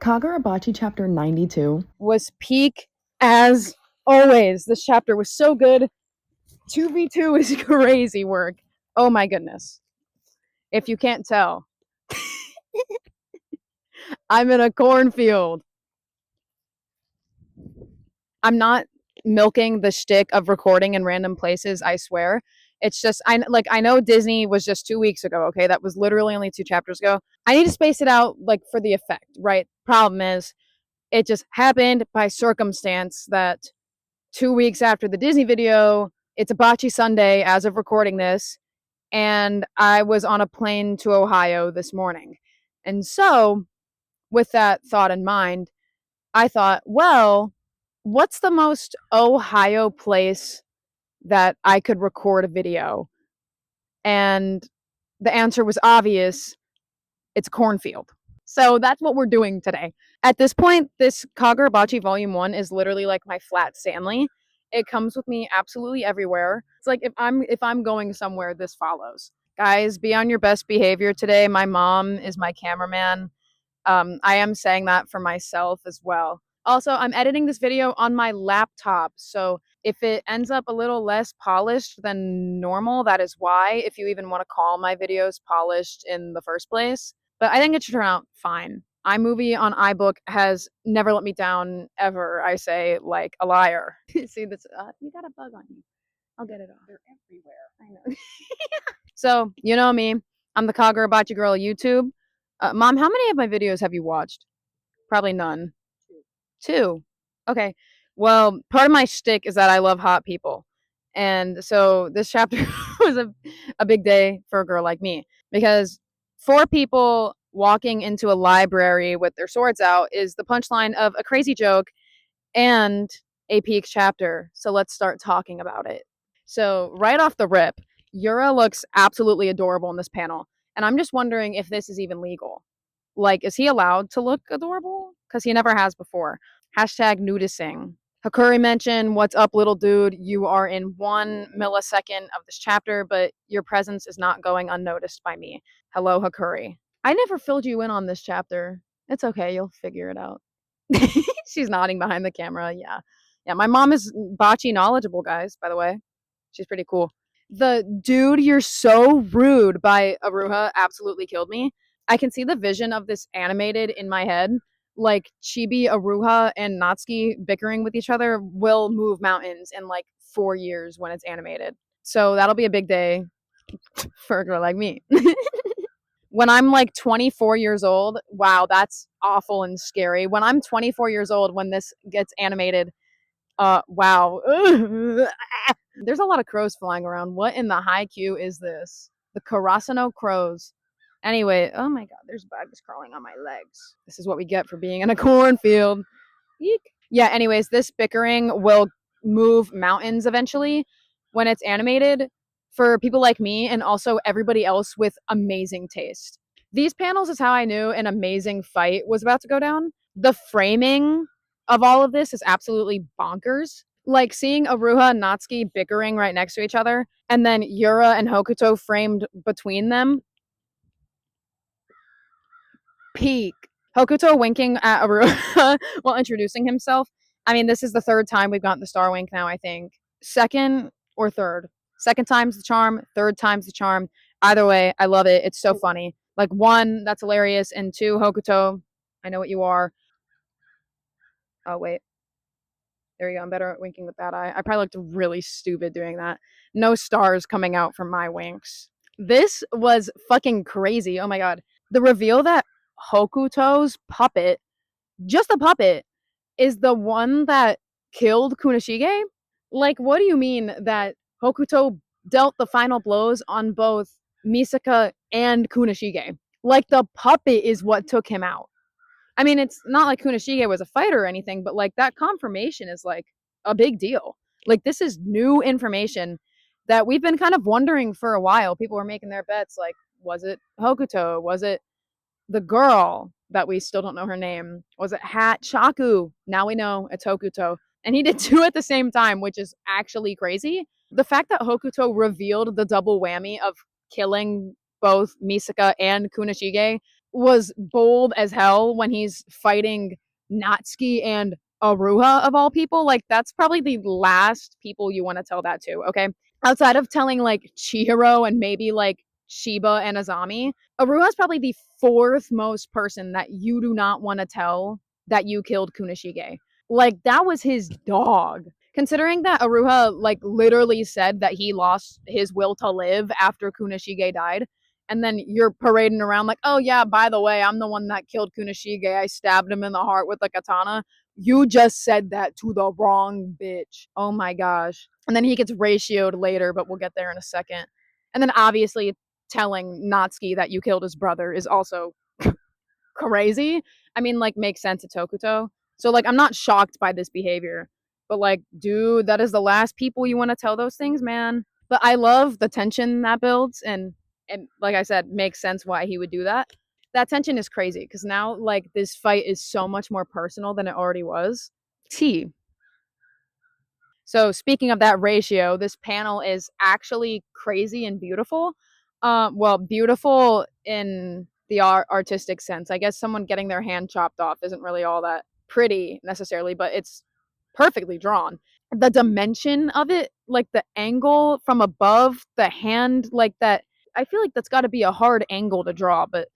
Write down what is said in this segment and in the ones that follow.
Kagurabachi Chapter 92 was peak as always. This chapter was so good. 2v2 is crazy work. Oh my goodness. If you can't tell, I'm in a cornfield. I'm not milking the shtick of recording in random places, I swear. It's just I know Disney was just 2 weeks ago, okay? That was literally only 2 chapters ago. I need to space it out like for the effect, right? Problem is, it just happened by circumstance that 2 weeks after the Disney video, it's a bocce Sunday as of recording this, and I was on a plane to Ohio this morning. And so, with that thought in mind, I thought, well, what's the most Ohio place that I could record a video? And the answer was obvious. It's a cornfield. So that's what we're doing today. At this point, this Kagurabachi Volume 1 is literally like my flat Stanley. It comes with me absolutely everywhere. It's like if I'm going somewhere, this follows. Guys, be on your best behavior today. My mom is my cameraman. I am saying that for myself as well. Also, I'm editing this video on my laptop, so if it ends up a little less polished than normal, that is why, if you even want to call my videos polished in the first place. But I think it should turn out fine. iMovie on iBook has never let me down ever, I say, like a liar. See, this, you got a bug on you. I'll get it off. They're everywhere. I know. So, you know me. I'm the Kagurabachi girl of YouTube. Mom, how many of my videos have you watched? Probably none. Two. Okay. Well, part of my shtick is that I love hot people. And so this chapter was a big day for a girl like me because 4 people walking into a library with their swords out is the punchline of a crazy joke and a peak chapter. So let's start talking about it. So, right off the rip, Yura looks absolutely adorable in this panel. And I'm just wondering if this is even legal. Like, is he allowed to look adorable? Because he never has before. Hashtag nudising. Hakuri mentioned, "What's up, little dude? You are in 1 millisecond of this chapter, but your presence is not going unnoticed by me. Hello, Hakuri." I never filled you in on this chapter. It's okay, you'll figure it out. She's nodding behind the camera. Yeah. Yeah, my mom is bocce knowledgeable, guys, by the way. She's pretty cool. The "dude, you're so rude" by Uruha absolutely killed me. I can see the vision of this animated in my head. Like Chibi, Uruha, and Natsuki bickering with each other will move mountains in like 4 years when it's animated. So that'll be a big day for a girl like me. When I'm like 24 years old, wow, that's awful and scary. When I'm 24 years old, when this gets animated, wow. There's a lot of crows flying around. What in the high Q is this? The Karasuno crows. Anyway, oh my god, there's bugs crawling on my legs. This is what we get for being in a cornfield. Eek. Yeah, anyways, this bickering will move mountains eventually when it's animated for people like me and also everybody else with amazing taste. These panels is how I knew an amazing fight was about to go down. The framing of all of this is absolutely bonkers. Like seeing Uruha and Natsuki bickering right next to each other, and then Yura and Hokuto framed between them. Peak. Hokuto winking at Uruha while introducing himself. I mean, this is the third time we've gotten the star wink now, I think. Second or third? Second time's the charm, third time's the charm. Either way, I love it. It's so funny. Like, 1, that's hilarious, and 2, Hokuto, I know what you are. Oh, wait. There you go. I'm better at winking with that eye. I probably looked really stupid doing that. No stars coming out from my winks. This was fucking crazy. Oh my god. The reveal that Hokuto's puppet, just a puppet, is the one that killed Kunishige? Like, what do you mean that Hokuto dealt the final blows on both Misaka and Kunishige? Like, the puppet is what took him out. I mean, it's not like Kunishige was a fighter or anything, but like that confirmation is like a big deal. Like, this is new information that we've been kind of wondering for a while. People were making their bets like, was it Hokuto? Was it the girl that we still don't know her name? Was it Hat Shaku? Now we know it's Hokuto. And he did 2 at the same time, which is actually crazy. The fact that Hokuto revealed the double whammy of killing both Misaka and Kunishige, was bold as hell when he's fighting Natsuki and Uruha of all people. Like, that's probably the last people you want to tell that to, okay? Outside of telling like Chihiro and maybe like Shiba and Azami, Aruha is probably the fourth most person that you do not want to tell that you killed Kunishige. Like, that was his dog. Considering that Aruha like literally said that he lost his will to live after Kunishige died, and then you're parading around like, oh yeah, by the way, I'm the one that killed Kunishige. I stabbed him in the heart with a katana. You just said that to the wrong bitch. Oh my gosh. And then he gets ratioed later, but we'll get there in a second. And then obviously telling Natsuki that you killed his brother is also crazy. I mean, like, makes sense. It's Hokuto. So, like, I'm not shocked by this behavior. But, like, dude, that is the last people you want to tell those things, man. But I love the tension that builds. And like I said, makes sense why he would do that. That tension is crazy because now, like, this fight is so much more personal than it already was. T. So speaking of that ratio, this panel is actually crazy and beautiful. Well, beautiful in the artistic sense. I guess someone getting their hand chopped off isn't really all that pretty necessarily, but it's perfectly drawn. The dimension of it, like the angle from above, the hand, like that. I feel like that's got to be a hard angle to draw, but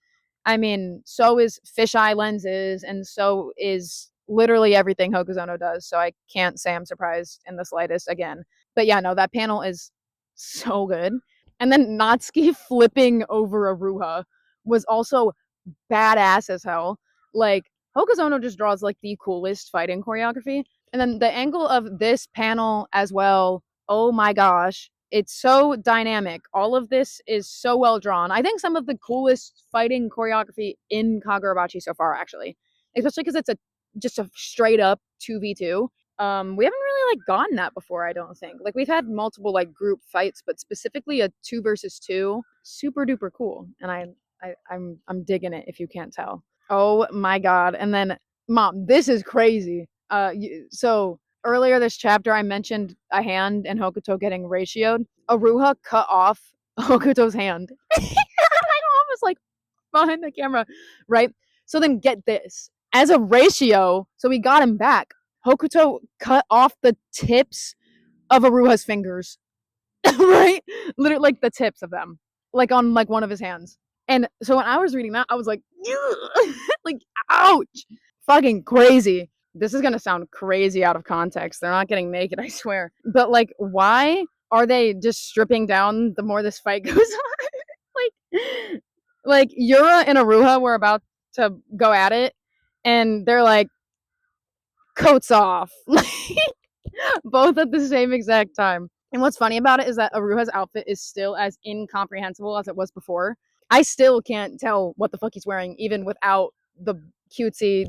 I mean, so is fisheye lenses, and so is literally everything Hokuzono does. So I can't say I'm surprised in the slightest again. But yeah, no, that panel is so good. And then Natsuki flipping over Uruha was also badass as hell. Like, Hokuzono just draws like the coolest fighting choreography. And then the angle of this panel as well, oh my gosh, it's so dynamic. All of this is so well drawn. I think some of the coolest fighting choreography in Kagurabachi so far, actually, especially because it's just a straight up 2v2. We haven't really like gotten that before, I don't think. Like, we've had multiple like group fights, but specifically a 2 versus 2, super duper cool. And I'm digging it if you can't tell. Oh my god. And then, mom, this is crazy. So earlier this chapter I mentioned a hand and Hokuto getting ratioed. Uruha cut off Hokuto's hand. My mom was like behind the camera, right? So then get this. As a ratio, so we got him back. Hokuto cut off the tips of Aruha's fingers. Right? Literally like the tips of them. Like on like one of his hands. And so when I was reading that, I was like, like, ouch. Fucking crazy. This is gonna sound crazy out of context. They're not getting naked, I swear. But like, why are they just stripping down the more this fight goes on? like Yura and Uruha were about to go at it, and they're like, coats off. Both at the same exact time. And what's funny about it is that Aruha's outfit is still as incomprehensible as it was before. I still can't tell what the fuck he's wearing, even without the cutesy,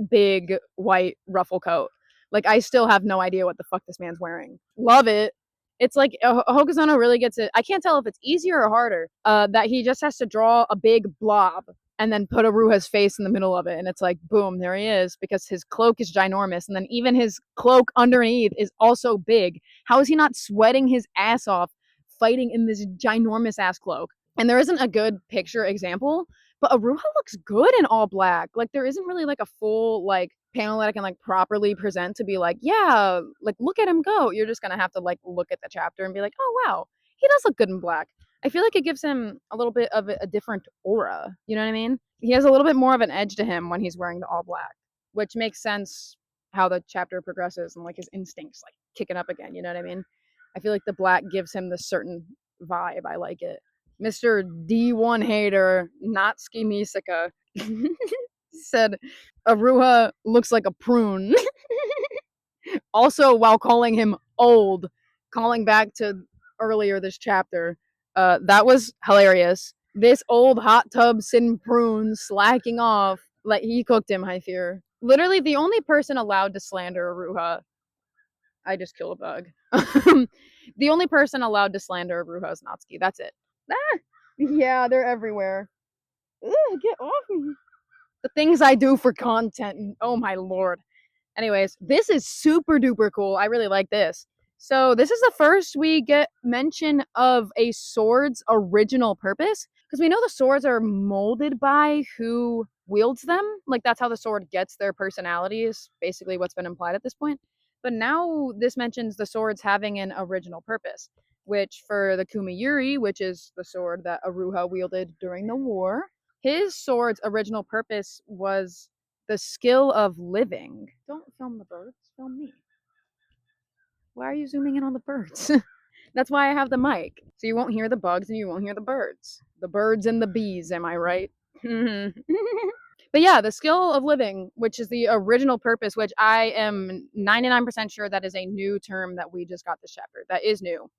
big, white ruffle coat. Like, I still have no idea what the fuck this man's wearing. Love it. It's like Hokuzono really gets it. I can't tell if it's easier or harder. That he just has to draw a big blob and then put Aruha's face in the middle of it, and it's like, boom, there he is, because his cloak is ginormous, and then even his cloak underneath is also big. How is he not sweating his ass off fighting in this ginormous ass cloak? And there isn't a good picture example, but Uruha looks good in all black. Like, there isn't really like a full like panel that I can like properly present to be like, yeah, like, look at him go. You're just gonna have to like look at the chapter and be like, oh wow, he does look good in black. I feel like it gives him a little bit of a different aura. You know what I mean? He has a little bit more of an edge to him when he's wearing the all black, which makes sense how the chapter progresses and like his instincts like kicking up again. You know what I mean? I feel like the black gives him this certain vibe. I like it. Mr. D1 hater, Natsuki Misaka, said Uruha looks like a prune. Also, while calling him old, calling back to earlier this chapter, that was hilarious. This old hot tub sitting prune slacking off, like he cooked him, I fear. Literally the only person allowed to slander Uruha. I just killed a bug. The only person allowed to slander Uruha is Natsuki. That's it. Ah, yeah, they're everywhere. Ugh, get off me. The things I do for content. Oh my lord. Anyways, this is super duper cool. I really like this. So this is the first we get mention of a sword's original purpose, because we know the swords are molded by who wields them. Like, that's how the sword gets their personality, is basically what's been implied at this point. But now this mentions the swords having an original purpose, which for the Kumiyuri, which is the sword that Uruha wielded during the war, his sword's original purpose was the skill of living. Don't film the birds, film me. Why are you zooming in on the birds? That's why I have the mic. So you won't hear the bugs and you won't hear the birds. The birds and the bees, am I right? But yeah, the skill of living, which is the original purpose, which I am 99% sure that is a new term that we just got this chapter. That is new.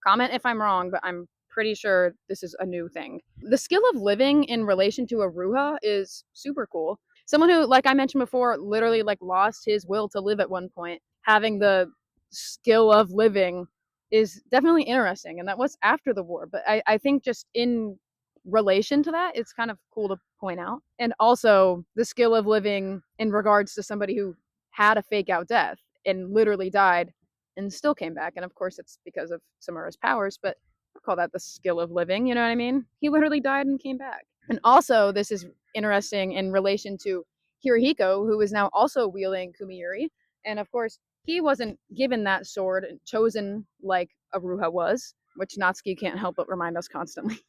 Comment if I'm wrong, but I'm pretty sure this is a new thing. The skill of living in relation to Uruha is super cool. Someone who, like I mentioned before, literally like lost his will to live at one point, having the skill of living is definitely interesting. And that was after the war. But I think just in relation to that, it's kind of cool to point out. And also the skill of living in regards to somebody who had a fake out death and literally died and still came back. And of course, it's because of Samura's powers, but I call that the skill of living. You know what I mean? He literally died and came back. And also, this is interesting in relation to Hirohiko, who is now also wielding Kumiyuri. And of course, he wasn't given that sword and chosen like Uruha was, which Natsuki can't help but remind us constantly.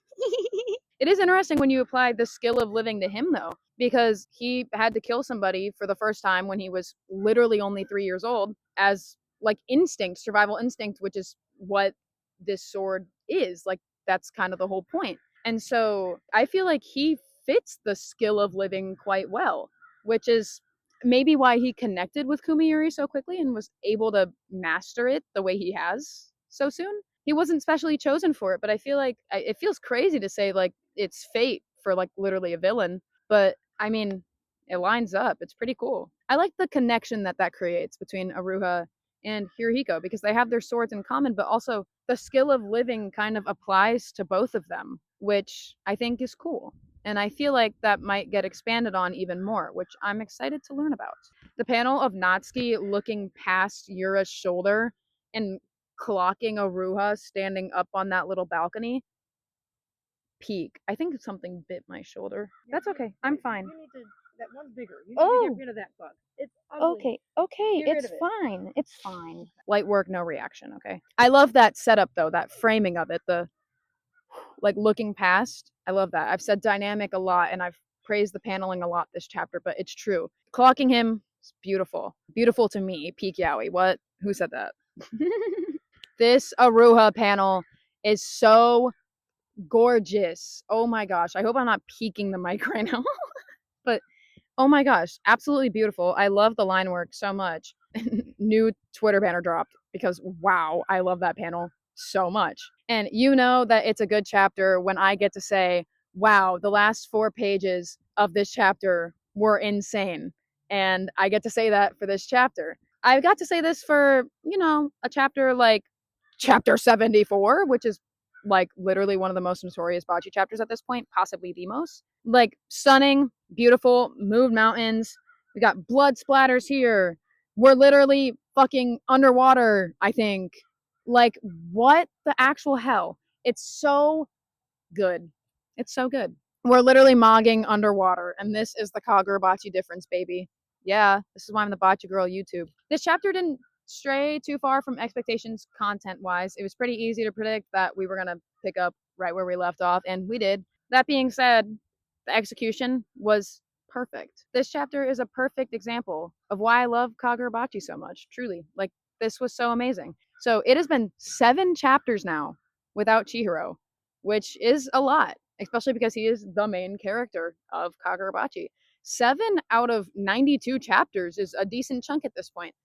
It is interesting when you apply the skill of living to him, though, because he had to kill somebody for the first time when he was literally only 3 years old as like instinct, survival instinct, which is what this sword is. Like, that's kind of the whole point. And so I feel like he fits the skill of living quite well, which is maybe why he connected with Kumiyuri so quickly and was able to master it the way he has so soon. He wasn't specially chosen for it, but I feel like it feels crazy to say like it's fate for like literally a villain, but I mean, it lines up. It's pretty cool. I like the connection that that creates between Uruha and Hirohiko because they have their swords in common, but also the skill of living kind of applies to both of them, which I think is cool. And I feel like that might get expanded on even more, which I'm excited to learn about. The panel of Natsuki looking past Yura's shoulder and clocking Uruha standing up on that little balcony. Peak. I think something bit my shoulder. That's okay. I'm fine. You need to. That one's bigger. You need to get rid of that bug. It's ugly. Okay, Get rid it's of it. fine. It's fine. Light work, no reaction. Okay. I love that setup though, that framing of it, the like looking past. I love that. I've said dynamic a lot and I've praised the paneling a lot this chapter, but it's true. Clocking him is beautiful. Beautiful to me. Peak Yowie. What? Who said that? This Uruha panel is so gorgeous. Oh my gosh. I hope I'm not peeking the mic right now. But oh my gosh, absolutely beautiful. I love the line work so much. New Twitter banner dropped because wow, I love that panel so much. And you know that it's a good chapter when I get to say, wow, the last 4 pages of this chapter were insane. And I get to say that for this chapter. I got to say this for, you know, a chapter like chapter 74, which is like literally one of the most notorious Bachi chapters at this point, possibly the most. Like stunning, beautiful, moved mountains. We got blood splatters here. We're literally fucking underwater, I think. Like, what the actual hell? It's so good. It's so good. We're literally mogging underwater, and this is the Kagurabachi difference, baby. Yeah, this is why I'm the Bachi girl YouTube. This chapter didn't stray too far from expectations content-wise. It was pretty easy to predict that we were going to pick up right where we left off, and we did. That being said, the execution was perfect. This chapter is a perfect example of why I love Kagurabachi so much, truly. Like, this was so amazing. So it has been 7 chapters now without Chihiro, which is a lot, especially because he is the main character of Kagurabachi. 7 out of 92 chapters is a decent chunk at this point.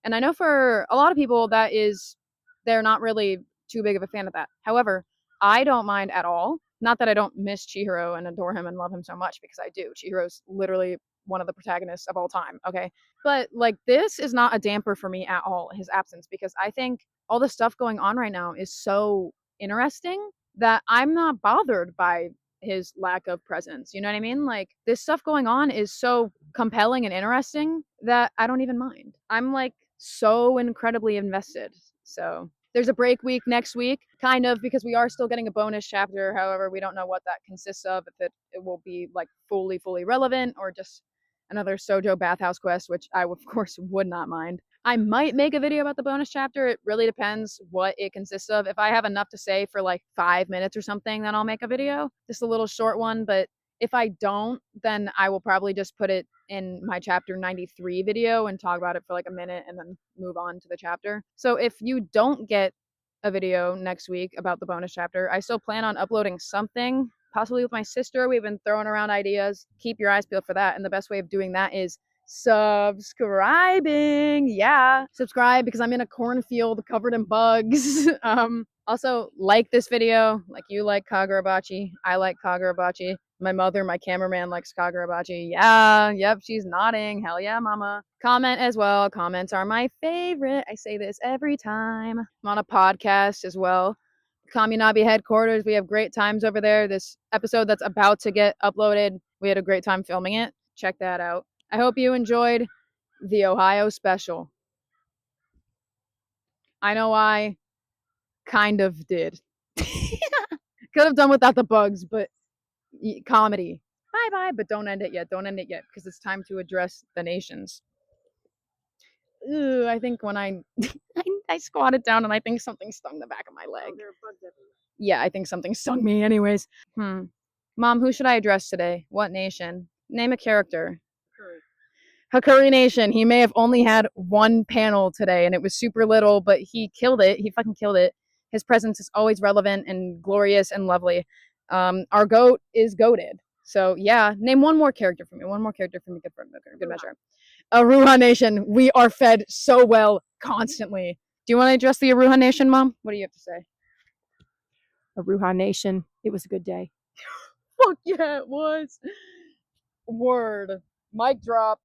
And I know for a lot of people they're not really too big of a fan of that. However, I don't mind at all. Not that I don't miss Chihiro and adore him and love him so much, because I do. Chihiro's literally one of the protagonists of all time, okay? But like, this is not a damper for me at all, his absence, because I think all the stuff going on right now is so interesting that I'm not bothered by his lack of presence. You know what I mean? Like, this stuff going on is so compelling and interesting that I don't even mind. I'm like so incredibly invested. So There's a break week next week, kind of, because we are still getting a bonus chapter. However, we don't know what that consists of, if it will be like fully relevant or just another Sojo bathhouse quest, which I of course would not mind. I might make a video about the bonus chapter. It really depends what it consists of. If I have enough to say for like 5 minutes or something, then I'll make a video, just a little short one. But if I don't, then I will probably just put it in my chapter 93 video and talk about it for like a minute and then move on to the chapter. So if you don't get a video next week about the bonus chapter, I still plan on uploading something, possibly with my sister. We've been throwing around ideas. Keep your eyes peeled for that. And the best way of doing that is subscribing. Yeah, subscribe, because I'm in a cornfield covered in bugs. Also, like this video. Like, you like Kagurabachi. I like Kagurabachi. My mother, my cameraman, likes Kagurabachi. Yeah, yep, she's nodding. Hell yeah, mama. Comment as well. Comments are my favorite. I say this every time. I'm on a podcast as well. Kaminabi headquarters. We have great times over there. This episode that's about to get uploaded, we had a great time filming it. Check that out. I hope you enjoyed the Ohio special. I know I kind of did. Could have done without the bugs, but comedy. Bye, but don't end it yet. Don't end it yet, because it's time to address the nations. I think when I squatted down and I think something stung the back of my leg. There are bugs everywhere. Yeah, I think something stung me anyways. Mom, who should I address today? What nation? Name a character. Hakuri Nation. He may have only had one panel today and it was super little, but he killed it. He fucking killed it. His presence is always relevant and glorious and lovely. Our goat is goated. So yeah, name one more character for me. One more character for me. Good measure. Uruha Nation. We are fed so well constantly. Do you want to address the Uruha Nation, Mom? What do you have to say? Uruha Nation. It was a good day. Fuck yeah, it was. Word. Mic drop.